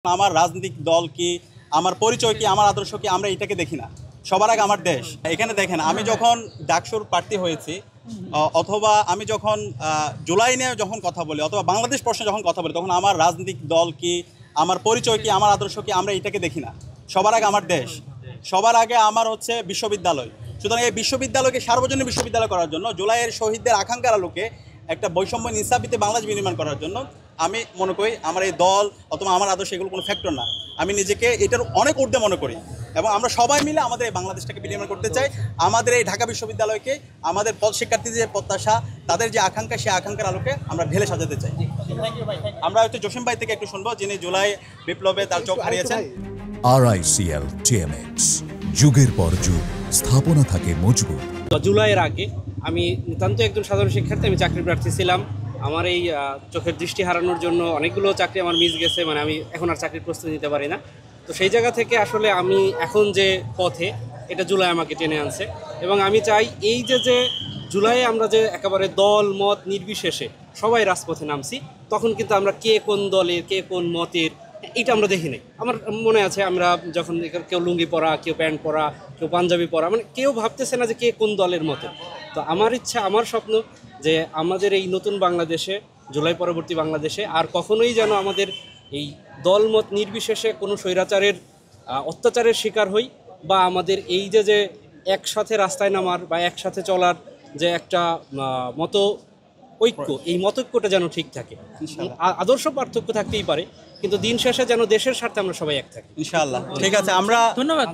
আমার রাজনৈতিক দল কি, আমার পরিচয় কি, আমার আদর্শ কি, আমরা এটাকে দেখি না। সবার আগে আমার দেশ। এখানে দেখেন, আমি যখন ডাকসুর প্রার্থী হয়েছি অথবা আমি যখন জুলাই নিয়ে যখন কথা বলি অথবা বাংলাদেশ প্রশ্নে যখন কথা বলি, তখন আমার রাজনৈতিক দল কি, আমার পরিচয় কি, আমার আদর্শ কি, আমরা এটাকে দেখি না। সবার আগে আমার দেশ, সবার আগে আমার হচ্ছে বিশ্ববিদ্যালয়। সুতরাং এই বিশ্ববিদ্যালয়কে সার্বজনীন বিশ্ববিদ্যালয় করার জন্য, জুলাইয়ের শহীদদের আকাঙ্ক্ষার আলোকে একটা বৈষম্য ইনসাফিতে বাংলাদেশ বিনির্মাণ করার জন্য আমি মনে করি আমার এই দল অথবা আমার আদর্শ এগুলো কোনো ফ্যাক্টর না। আমি নিজেকে এটার অনেক ঊর্ধ্বে মনে করি এবং আমরা সবাই মিলে আমাদের এই বাংলাদেশটাকে বিনির্মাণ করতে চাই। আমাদের এই ঢাকা বিশ্ববিদ্যালয়কে আমাদের শিক্ষার্থীদের যে প্রত্যাশা, তাদের যে আকাঙ্ক্ষা, সেই আকাঙ্ক্ষার আলোকে আমরা ঢেলে সাজাতে চাই। আমরা হচ্ছে জসিম ভাই থেকে একটু শুনবো, যিনি জুলাই বিপ্লবে তার চোখ হারিয়েছেন। RICL TMX, যুগের পর যুগ স্থাপনা থাকে মজবুত। জুলাইয়ের আগে আমি নিতান্ত একজন সাধারণ শিক্ষার্থী, আমি চাকরি প্রার্থী ছিলাম। আমার এই চোখের দৃষ্টি হারানোর জন্য অনেকগুলো চাকরি আমার মিস গেছে, মানে আমি এখন আর চাকরির প্রস্তুতি নিতে পারি না। তো সেই জায়গা থেকে আসলে আমি এখন যে পথে, এটা জুলাই আমাকে টেনে আনছে এবং আমি চাই এই যে জুলাইয়ে আমরা যে একেবারে দল মত নির্বিশেষে সবাই রাজপথে নামছি, তখন কিন্তু আমরা কে কোন দলের, কে কোন মতের, এটা আমরা দেখি নাই। আমার মনে আছে আমরা যখন কেউ লুঙ্গি পরা, কেউ প্যান্ট পরা, কেউ পাঞ্জাবি পরা, মানে কেউ ভাবতেছে না যে কে কোন দলের মতো। তো আমার ইচ্ছা, আমার স্বপ্ন যে আমাদের এই নতুন বাংলাদেশে, জুলাই পরবর্তী বাংলাদেশে আর কখনোই যেন আমাদের এই দলমত নির্বিশেষে কোনো স্বৈরাচারের অত্যাচারের শিকার হই, বা আমাদের এই যে একসাথে রাস্তায় নামার বা একসাথে চলার যে একটা ঐক্য, এই মতৈক্যটা যেন ঠিক থাকে। আদর্শ পার্থক্য থাকতেই পারে, কিন্তু দিন শেষে যেন দেশের স্বার্থে আমরা সবাই এক থাকি। ইনশাআল্লাহ। ঠিক আছে, আমরা ধন্যবাদ।